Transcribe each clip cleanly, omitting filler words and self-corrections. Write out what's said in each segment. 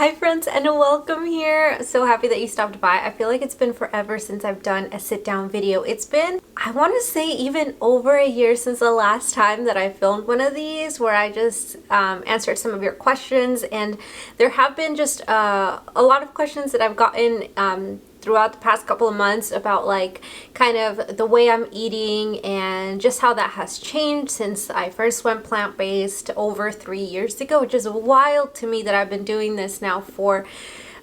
Hi friends and welcome here. So happy that you stopped by. I feel like it's been forever since I've done a sit down video. It's been, I want to say, even over a year since the last time that I filmed one of these where I just answered some of your questions, and there have been just a lot of questions that I've gotten throughout the past couple of months about like kind of the way I'm eating and just how that has changed since I first went plant-based over 3 years ago, which is wild to me that I've been doing this now for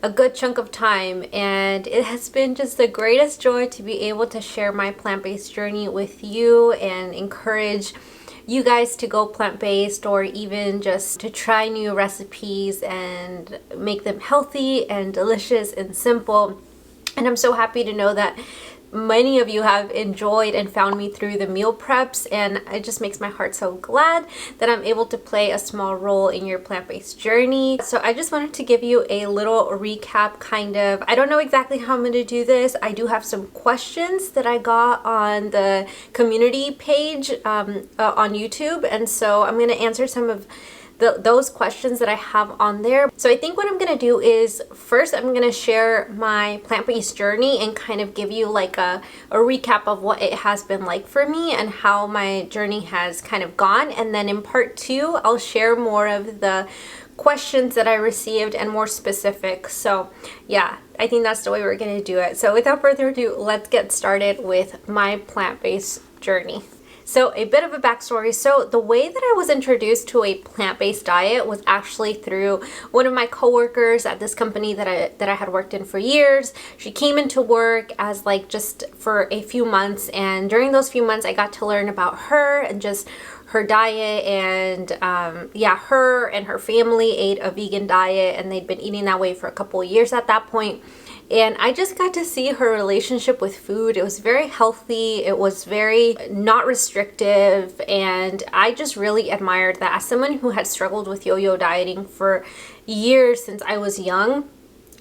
a good chunk of time. And it has been just the greatest joy to be able to share my plant-based journey with you and encourage you guys to go plant-based, or even just to try new recipes and make them healthy and delicious and simple. And I'm so happy to know that many of you have enjoyed and found me through the meal preps, and it just makes my heart so glad that I'm able to play a small role in your plant-based journey. So I just wanted to give you a little recap, kind of. I don't know exactly how I'm going to do this. I do have some questions that I got on the community page on YouTube, and so I'm going to answer some of those questions that I have on there. So I think what I'm gonna do is, first I'm gonna share my plant-based journey and kind of give you like a recap of what it has been like for me and how my journey has kind of gone. And then in part two, I'll share more of the questions that I received and more specific. So yeah, I think that's the way we're gonna do it. So without further ado, let's get started with my plant-based journey. So a bit of a backstory. So the way that I was introduced to a plant-based diet was actually through one of my coworkers at this company that I had worked in for years. She came into work as like just for a few months, and during those few months I got to learn about her and just her diet. And yeah, her and her family ate a vegan diet, and they'd been eating that way for a couple of years at that point. And I just got to see her relationship with food. It was very healthy. It was very not restrictive. And I just really admired that. As someone who had struggled with yo-yo dieting for years since I was young,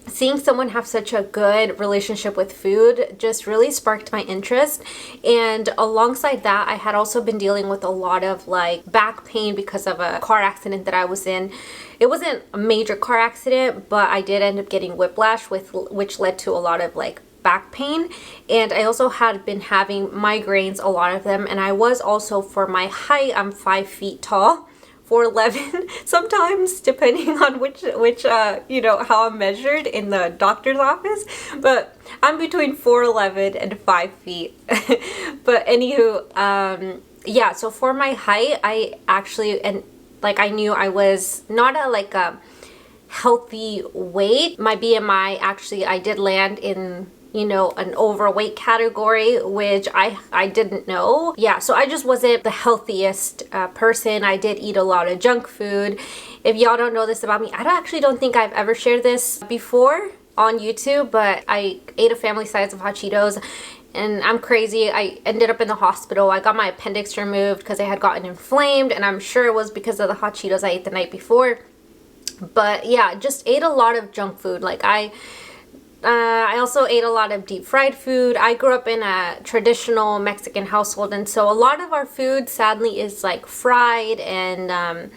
seeing someone have such a good relationship with food just really sparked my interest. And alongside that, I had also been dealing with a lot of like back pain because of a car accident that I was in. It wasn't a major car accident, but I did end up getting whiplash, which led to a lot of like back pain. And I also had been having migraines, a lot of them. And I was also, for my height, I'm 5 feet tall. 4'11" sometimes, depending on which you know, how I'm measured in the doctor's office, but I'm between 4'11" and 5 feet. But anywho, yeah, so for my height, I actually, and like I knew I was not a like a healthy weight. My BMI, actually, I did land in, you know, an overweight category, which I didn't know. Yeah, so I just wasn't the healthiest person. I did eat a lot of junk food. If y'all don't know this about me, I actually don't think I've ever shared this before on YouTube, but I ate a family size of hot Cheetos. And I'm crazy. I ended up in the hospital. I got my appendix removed because I had gotten inflamed, and I'm sure it was because of the hot Cheetos I ate the night before. But yeah, just ate a lot of junk food. Like I also ate a lot of deep fried food. I grew up in a traditional Mexican household, and so a lot of our food sadly is like fried, and our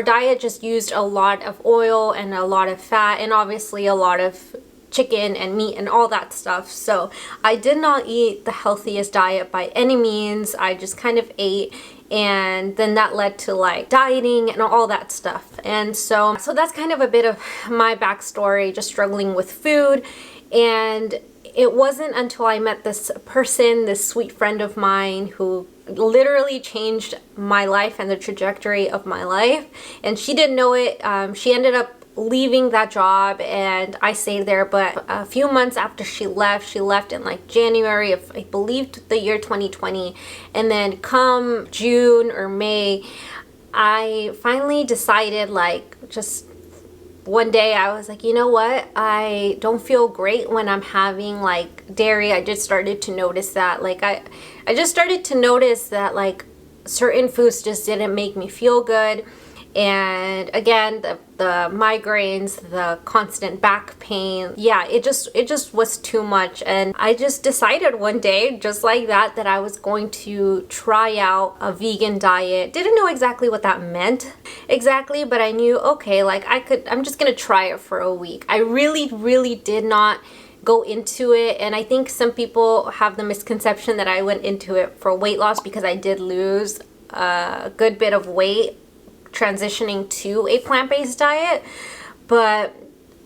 diet just used a lot of oil and a lot of fat, and obviously a lot of chicken and meat and all that stuff. So I did not eat the healthiest diet by any means. I just kind of ate, and then that led to like dieting and all that stuff. And so that's kind of a bit of my backstory, just struggling with food. And it wasn't until I met this person, this sweet friend of mine, who literally changed my life and the trajectory of my life. And she didn't know it. She ended up leaving that job, and I stayed there. But a few months after she left in like January of, I believe, the year 2020. And then come June or May, I finally decided, like, just one day I was like, you know what, I don't feel great when I'm having like dairy. I just started to notice that, like, I just started to notice that like certain foods just didn't make me feel good. And again, the the migraines, the constant back pain. Yeah, it just was too much. And I just decided one day, just like that, that I was going to try out a vegan diet. Didn't know exactly what that meant exactly, but I knew, okay, like I'm just gonna try it for a week. I really did not go into it, and I think some people have the misconception that I went into it for weight loss, because I did lose a good bit of weight transitioning to a plant-based diet, but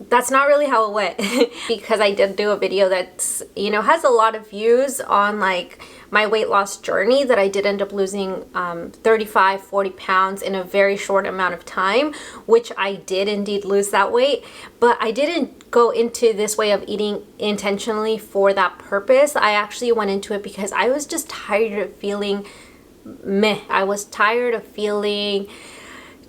that's not really how it went. Because I did do a video that's, you know, has a lot of views on like my weight loss journey, that I did end up losing 35-40 pounds in a very short amount of time, which I did indeed lose that weight. But I didn't go into this way of eating intentionally for that purpose. I actually went into it because I was just tired of feeling meh. I was tired of feeling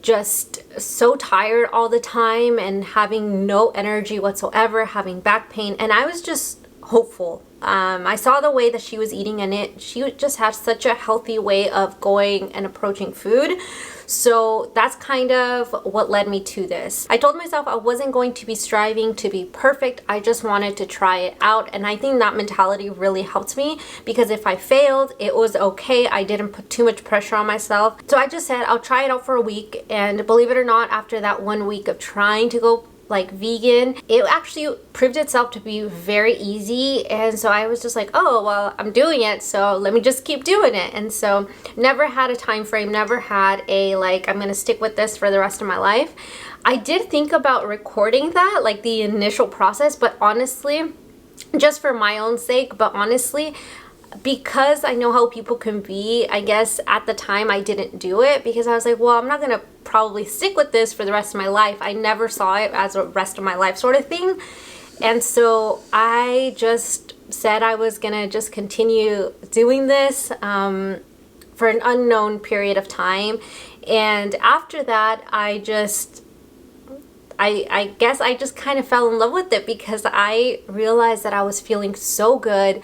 just so tired all the time and having no energy whatsoever, having back pain, and I was just hopeful. I saw the way that she was eating, and she just had such a healthy way of going and approaching food. So that's kind of what led me to this. I told myself I wasn't going to be striving to be perfect. I just wanted to try it out. And I think that mentality really helped me, because if I failed, it was okay. I didn't put too much pressure on myself. So I just said, I'll try it out for a week. And believe it or not, after that 1 week of trying to go like vegan, it actually proved itself to be very easy. And so I was just like, oh well, I'm doing it, so let me just keep doing it. And so never had a time frame, never had a like, I'm gonna stick with this for the rest of my life. I did think about recording that, like the initial process, but honestly, just for my own sake, but honestly, because I know how people can be, I guess at the time I didn't do it, because I was like, well, I'm not gonna probably stick with this for the rest of my life. I never saw it as a rest of my life sort of thing. And so I just said I was gonna just continue doing this for an unknown period of time. And after that, I guess I just kind of fell in love with it, because I realized that I was feeling so good.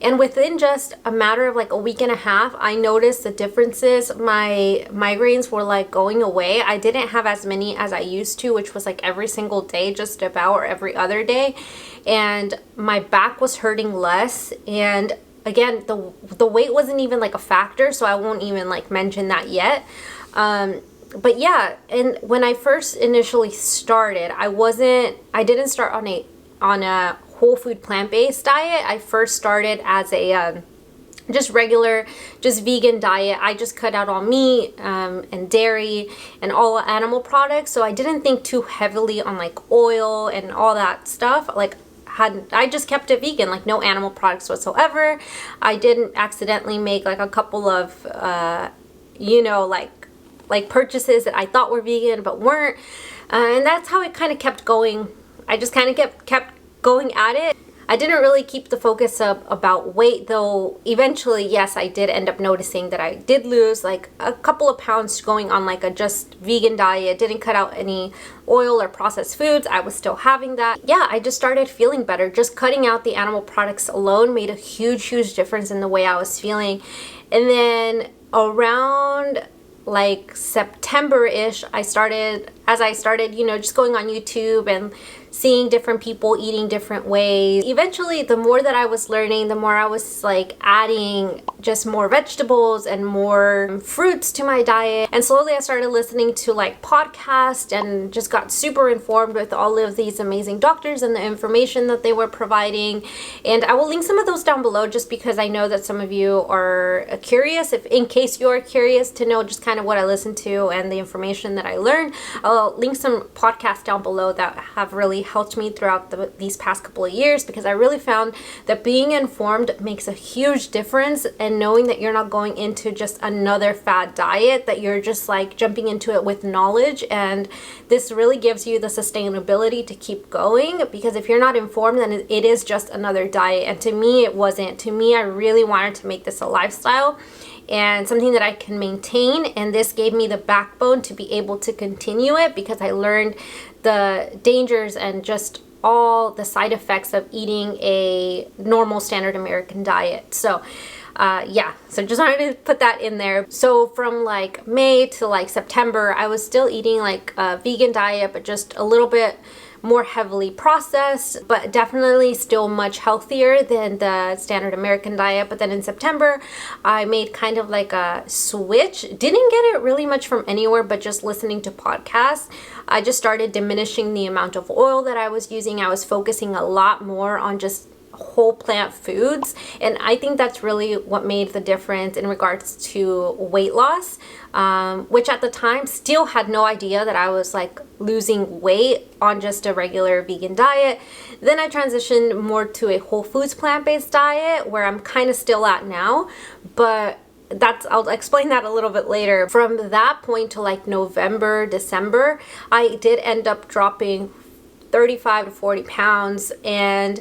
And within just a matter of like a week and a half, I noticed the differences. My migraines were like going away. I didn't have as many as I used to, which was like every single day, just about, or every other day. And my back was hurting less. And again, the weight wasn't even like a factor, so I won't even like mention that yet. But yeah, and when I first initially started, I didn't start on a whole food plant-based diet. I first started as a just regular, just vegan diet. I just cut out all meat and dairy and all animal products. So I didn't think too heavily on like oil and all that stuff. Like I just kept it vegan, like no animal products whatsoever. I didn't accidentally make like a couple of you know, like purchases that I thought were vegan but weren't. And that's how it kind of kept going. I just kind of kept going at it. I didn't really keep the focus up about weight, though eventually, yes, I did end up noticing that I did lose like a couple of pounds going on like a just vegan diet. Didn't cut out any oil or processed foods. I was still having that. Yeah, I just started feeling better. Just cutting out the animal products alone made a huge difference in the way I was feeling. And then around like September-ish, I started, you know, just going on YouTube and seeing different people eating different ways. Eventually, the more that I was learning, the more I was like adding just more vegetables and more fruits to my diet. And slowly I started listening to like podcasts and just got super informed with all of these amazing doctors and the information that they were providing. And I will link some of those down below, just because I know that some of you are curious. If in case you're curious to know just kind of what I listened to and the information that I learned, I'll link some podcasts down below that have really helped me throughout these past couple of years, because I really found that being informed makes a huge difference, and knowing that you're not going into just another fad diet, that you're just like jumping into it with knowledge. And this really gives you the sustainability to keep going, because if you're not informed, then it is just another diet. And to me, it wasn't. To me, I really wanted to make this a lifestyle and something that I can maintain, and this gave me the backbone to be able to continue it, because I learned the dangers and just all the side effects of eating a normal standard American diet. So Yeah, so just wanted to put that in there. So from like May to like September, I was still eating like a vegan diet, but just a little bit more heavily processed, but definitely still much healthier than the standard American diet. But then in September, I made kind of like a switch. Didn't get it really much from anywhere, but just listening to podcasts. I just started diminishing the amount of oil that I was using. I was focusing a lot more on just whole plant foods, and I think that's really what made the difference in regards to weight loss, which at the time still had no idea that I was like losing weight on just a regular vegan diet. Then I transitioned more to a whole foods plant-based diet, where I'm kind of still at now, but I'll explain that a little bit later. From that point to like November, December, I did end up dropping 35 to 40 pounds, and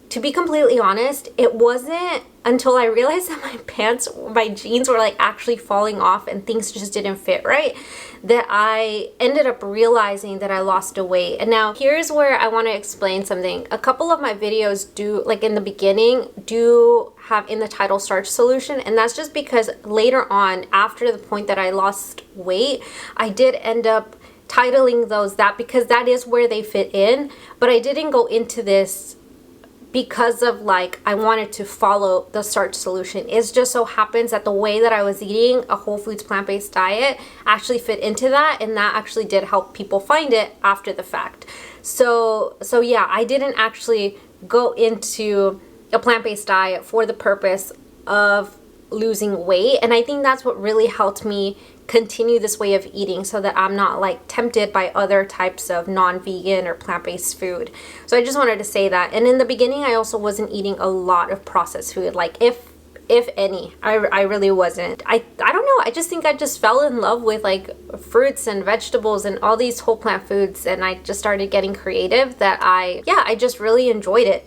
to be completely honest, it wasn't until I realized that my jeans were like actually falling off and things just didn't fit right, that I ended up realizing that I lost a weight. And now here's where I want to explain something. A couple of my videos do, like in the beginning, do have in the title starch solution, and that's just because later on, after the point that I lost weight, I did end up titling those that because that is where they fit in, but I didn't go into this because of like I wanted to follow the starch solution. It just so happens that the way that I was eating a whole foods plant-based diet actually fit into that, and that actually did help people find it after the fact. So yeah, I didn't actually go into a plant-based diet for the purpose of losing weight, and I think that's what really helped me continue this way of eating, so that I'm not like tempted by other types of non-vegan or plant-based food. So I just wanted to say that. And in the beginning, I also wasn't eating a lot of processed food, like if any. I really wasn't. I don't know, I just think I just fell in love with like fruits and vegetables and all these whole plant foods, and I just started getting creative that I just really enjoyed it.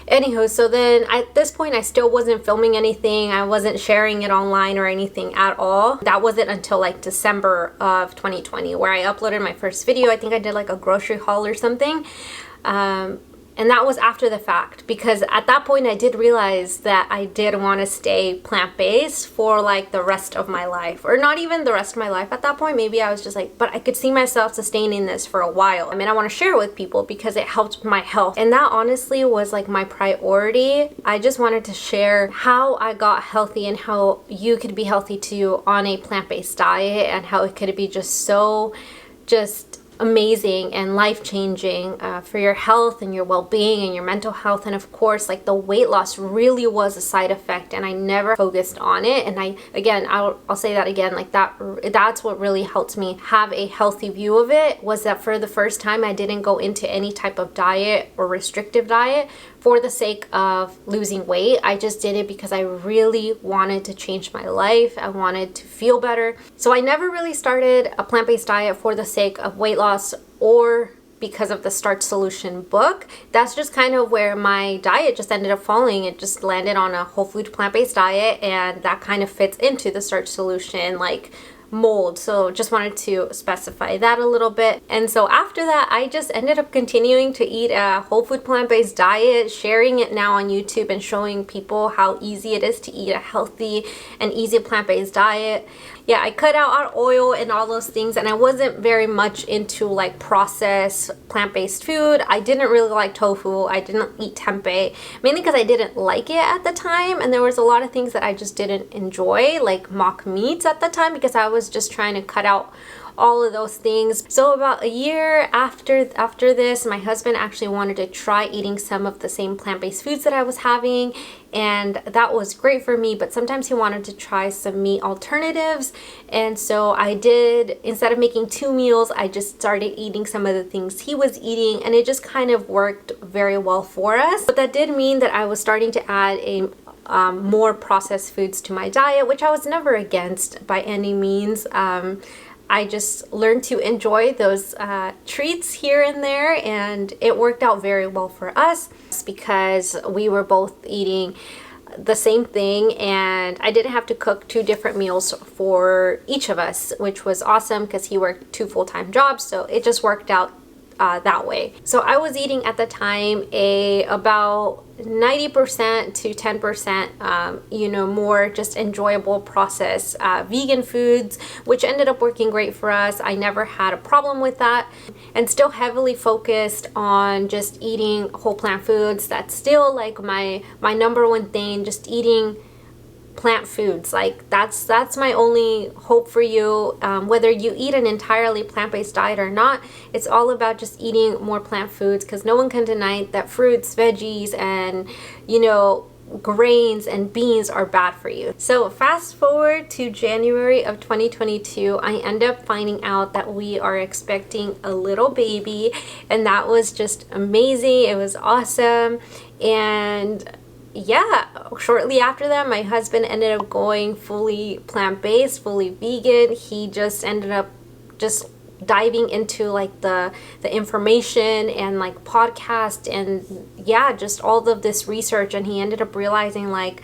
Anywho, so then at this point I still wasn't filming anything. I wasn't sharing it online or anything at all. That wasn't until like December of 2020 where I uploaded my first video. I think I did like a grocery haul or something. And that was after the fact, because at that point I did realize that I did want to stay plant-based for like the rest of my life, or not even the rest of my life at that point. Maybe I was just like, but I could see myself sustaining this for a while. I mean, I want to share it with people because it helped my health, and that honestly was like my priority. I just wanted to share how I got healthy and how you could be healthy too on a plant-based diet, and how it could be just amazing and life-changing for your health and your well-being and your mental health. And of course, like the weight loss really was a side effect, and I never focused on it. And I'll say that again, like that's what really helped me have a healthy view of it, was that for the first time I didn't go into any type of diet or restrictive diet for the sake of losing weight. I just did it because I really wanted to change my life. I wanted to feel better. So I never really started a plant-based diet for the sake of weight loss or because of the starch solution book. That's just kind of where my diet just ended up falling. It just landed on a whole food plant-based diet, and that kind of fits into the starch solution like mold. So just wanted to specify that a little bit. And so after that, I just ended up continuing to eat a whole food plant-based diet, sharing it now on YouTube and showing people how easy it is to eat a healthy and easy plant-based diet. Yeah, I cut out our oil and all those things, and I wasn't very much into like processed plant-based food. I didn't really like tofu. I didn't eat tempeh, mainly because I didn't like it at the time, and there was a lot of things that I just didn't enjoy, like mock meats at the time, because I was just trying to cut out all of those things. So about a year after this, my husband actually wanted to try eating some of the same plant-based foods that I was having, and that was great for me, but sometimes he wanted to try some meat alternatives. And so I did, instead of making 2 meals, I just started eating some of the things he was eating, and it just kind of worked very well for us. But that did mean that I was starting to add more processed foods to my diet, which I was never against by any means. I just learned to enjoy those treats here and there, and it worked out very well for us because we were both eating the same thing, and I didn't have to cook 2 different meals for each of us, which was awesome because he worked 2 full-time jobs, so it just worked out that way. So I was eating at the time about 90% to 10%, you know, more just enjoyable processed vegan foods, which ended up working great for us. I never had a problem with that, and still heavily focused on just eating whole plant foods. That's still like my number one thing, just eating plant foods. Like that's my only hope for you. Whether you eat an entirely plant-based diet or not, it's all about just eating more plant foods, because no one can deny that fruits, veggies, and you know, grains and beans are bad for you. So fast forward to January of 2022, I end up finding out that we are expecting a little baby, and that was just amazing. It was awesome. And yeah, shortly after that, my husband ended up going fully plant-based, fully vegan. He just ended up just diving into like the information and like podcast and yeah, just all of this research, and he ended up realizing like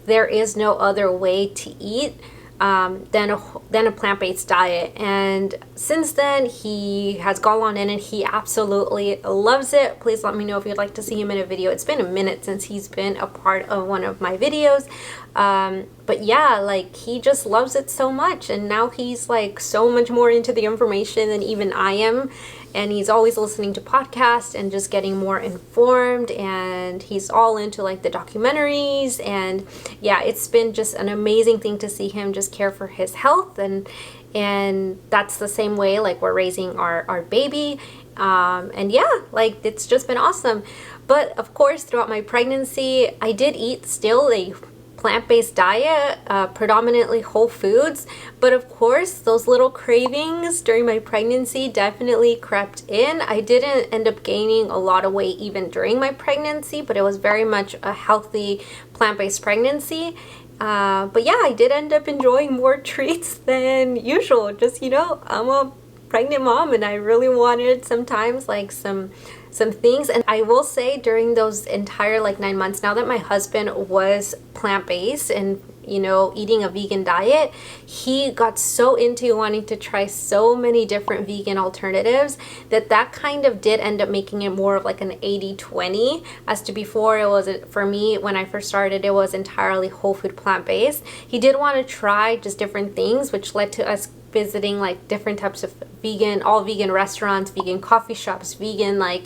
there is no other way to eat than a plant-based diet. And since then he has gone on in and he absolutely loves it. Please let me know if you'd like to see him in a video. It's been a minute since he's been a part of one of my videos, but yeah, like he just loves it so much, and now he's like so much more into the information than even I am, and he's always listening to podcasts and just getting more informed, and he's all into like the documentaries. And yeah, it's been just an amazing thing to see him just care for his health, and that's the same way like we're raising our baby. And yeah, like it's just been awesome. But of course, throughout my pregnancy, I did eat still a plant-based diet, predominantly whole foods, but of course those little cravings during my pregnancy definitely crept in. I didn't end up gaining a lot of weight even during my pregnancy, but it was very much a healthy plant-based pregnancy. But yeah, I did end up enjoying more treats than usual. Just, you know, I'm a pregnant mom and I really wanted sometimes like some things. And I will say during those entire like 9 months, now that my husband was plant-based and you know, eating a vegan diet, he got so into wanting to try so many different vegan alternatives that kind of did end up making it more of like an 80-20, as to before it was, for me when I first started, it was entirely whole food plant-based. He did want to try just different things, which led to us visiting like different types of vegan, all vegan restaurants, vegan coffee shops, vegan like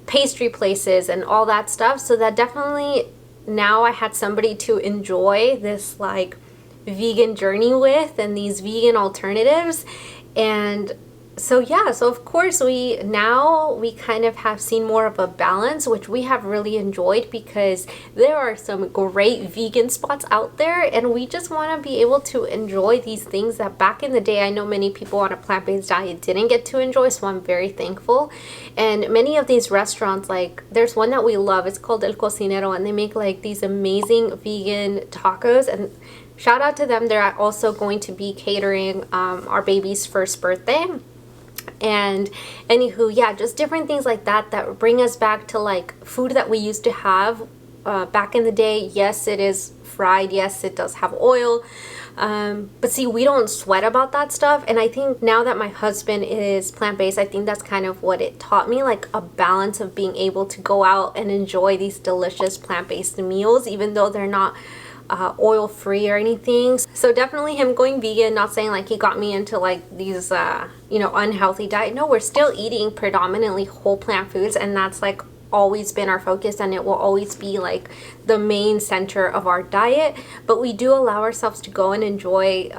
pastry places and all that stuff. So that definitely, now I had somebody to enjoy this like vegan journey with and these vegan alternatives. And so yeah, so of course we kind of have seen more of a balance, which we have really enjoyed, because there are some great vegan spots out there, and we just want to be able to enjoy these things that back in the day I know many people on a plant-based diet didn't get to enjoy. So I'm very thankful. And many of these restaurants, like there's one that we love, it's called El Cocinero, and they make like these amazing vegan tacos, and shout out to them. They're also going to be catering our baby's first birthday. And anywho, yeah, just different things like that bring us back to like food that we used to have back in the day. Yes, it is fried. Yes, it does have oil. But see, we don't sweat about that stuff. And I think now that my husband is plant-based, I think that's kind of what it taught me, like a balance of being able to go out and enjoy these delicious plant-based meals, even though they're not oil-free or anything. So definitely him going vegan, not saying like he got me into like these you know, unhealthy diet. No, we're still eating predominantly whole plant foods, and that's like always been our focus, and it will always be like the main center of our diet. But we do allow ourselves to go and enjoy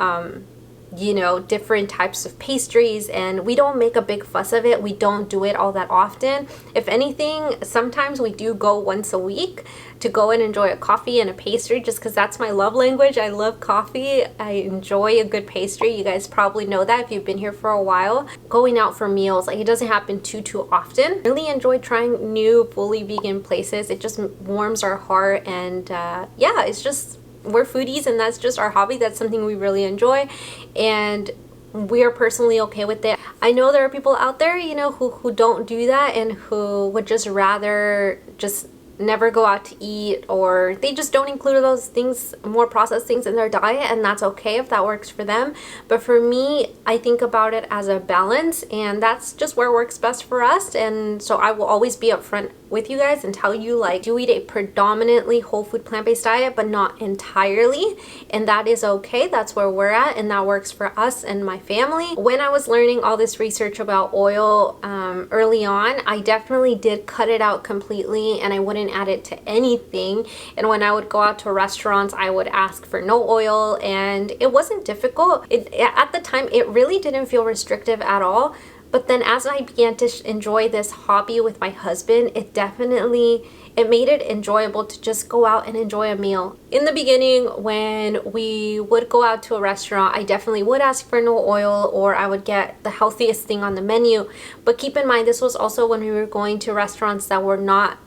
you know, different types of pastries, and we don't make a big fuss of it. We don't do it all that often. If anything, sometimes we do go once a week to go and enjoy a coffee and a pastry, just because that's my love language. I love coffee. I enjoy a good pastry. You guys probably know that if you've been here for a while. Going out for meals, like it doesn't happen too often. Really enjoy trying new fully vegan places. It just warms our heart, and yeah, it's just, we're foodies, and that's just our hobby. That's something we really enjoy, and we're personally okay with it. I know there are people out there, you know, who don't do that and who would just rather just never go out to eat, or they just don't include those things, more processed things in their diet, and that's okay if that works for them. But for me, I think about it as a balance, and that's just where works best for us. And so I will always be upfront with you guys and tell you, like, do eat a predominantly whole food plant-based diet, but not entirely, and that is okay. That's where we're at, and that works for us and my family. When I was learning all this research about oil early on, I definitely did cut it out completely, and I wouldn't add it to anything. And when I would go out to restaurants, I would ask for no oil, and it wasn't difficult. At the time, it really didn't feel restrictive at all. But then as I began to enjoy this hobby with my husband, it made it enjoyable to just go out and enjoy a meal. In the beginning, when we would go out to a restaurant, I definitely would ask for no oil, or I would get the healthiest thing on the menu. But keep in mind, this was also when we were going to restaurants that were not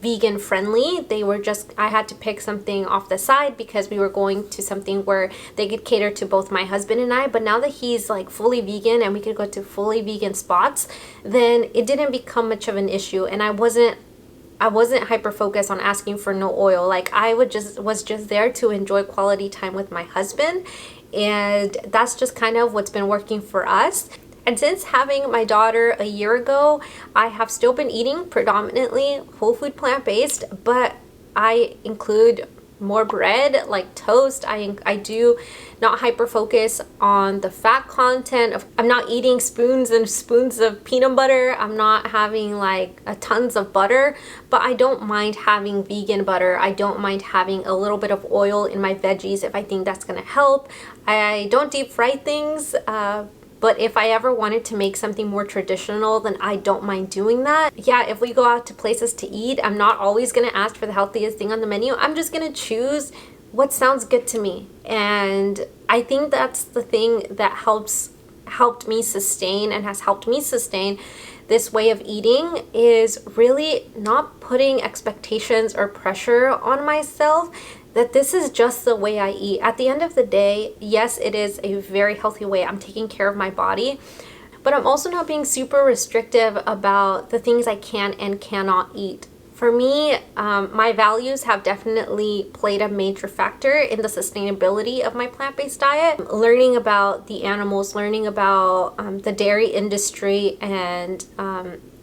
vegan friendly. They were just, I had to pick something off the side because we were going to something where they could cater to both my husband and I. But now that he's like fully vegan and we could go to fully vegan spots, then it didn't become much of an issue, and I wasn't hyper focused on asking for no oil. Like, I was just there to enjoy quality time with my husband, and that's just kind of what's been working for us. And since having my daughter a year ago, I have still been eating predominantly whole food plant-based, but I include more bread, like toast. I do not hyper focus on the fat content. I'm not eating spoons and spoons of peanut butter. I'm not having like tons of butter, but I don't mind having vegan butter. I don't mind having a little bit of oil in my veggies if I think that's gonna help. I don't deep fry things, but if I ever wanted to make something more traditional, then I don't mind doing that. Yeah, if we go out to places to eat, I'm not always gonna ask for the healthiest thing on the menu. I'm just gonna choose what sounds good to me. And I think that's the thing that helped me sustain and has helped me sustain this way of eating, is really not putting expectations or pressure on myself that this is just the way I eat. At the end of the day, yes, it is a very healthy way. I'm taking care of my body, but I'm also not being super restrictive about the things I can and cannot eat. For me, my values have definitely played a major factor in the sustainability of my plant-based diet. Learning about the animals, learning about the dairy industry, and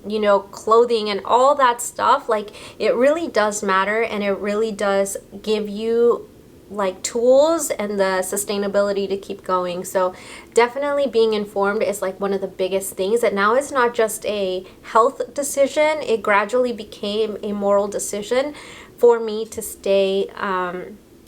you know, clothing and all that stuff, like, it really does matter, and it really does give you like tools and the sustainability to keep going. So definitely being informed is like one of the biggest things. And now it's not just a health decision, it gradually became a moral decision for me to stay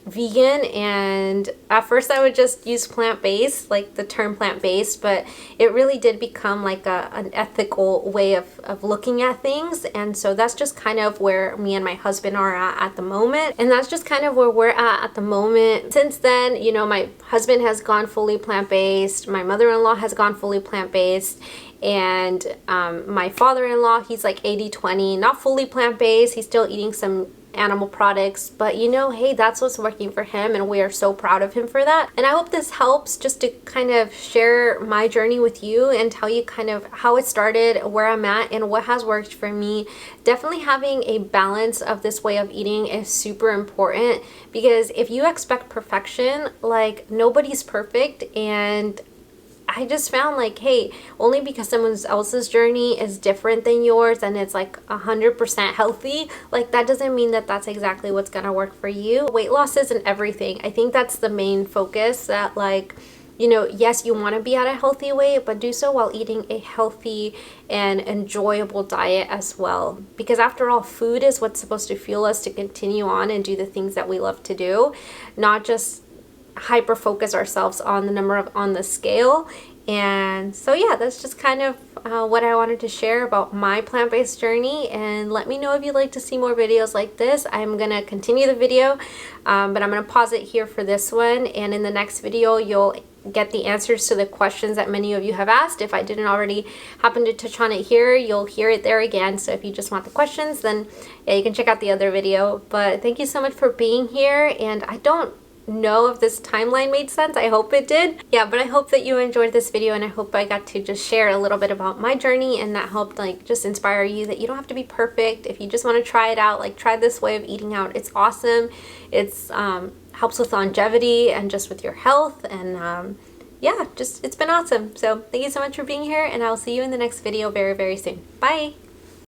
vegan. And at first I would just use plant-based, like the term plant-based, but it really did become like an ethical way of looking at things. And so that's just kind of where me and my husband are at the moment, and that's just kind of where we're at the moment. Since then, you know, my husband has gone fully plant-based, my mother-in-law has gone fully plant-based, and my father-in-law, he's like 80-20, not fully plant-based, he's still eating some animal products, but you know, hey, that's what's working for him, and we are so proud of him for that. And I hope this helps just to kind of share my journey with you and tell you kind of how it started, where I'm at, and what has worked for me. Definitely having a balance of this way of eating is super important, because if you expect perfection, like, nobody's perfect. And I just found like, hey, only because someone else's journey is different than yours and it's like 100% healthy, like, that doesn't mean that that's exactly what's gonna work for you. Weight loss isn't everything. I think that's the main focus, that, like, you know, yes, you want to be at a healthy weight, but do so while eating a healthy and enjoyable diet as well. Because after all, food is what's supposed to fuel us to continue on and do the things that we love to do, not just hyper focus ourselves on the number on the scale. And so yeah, that's just kind of what I wanted to share about my plant-based journey. And let me know if you'd like to see more videos like this. I'm gonna continue the video, but I'm gonna pause it here for this one, and in the next video you'll get the answers to the questions that many of you have asked. If I didn't already happen to touch on it here, you'll hear it there again. So if you just want the questions, then yeah, you can check out the other video. But thank you so much for being here, and I don't know if this timeline made sense. I hope it did. Yeah, but I hope that you enjoyed this video, and I hope I got to just share a little bit about my journey, and that helped like just inspire you that you don't have to be perfect. If you just want to try it out, like try this way of eating out. It's awesome. It's helps with longevity and just with your health, and yeah, just it's been awesome. So thank you so much for being here, and I'll see you in the next video very, very soon. Bye!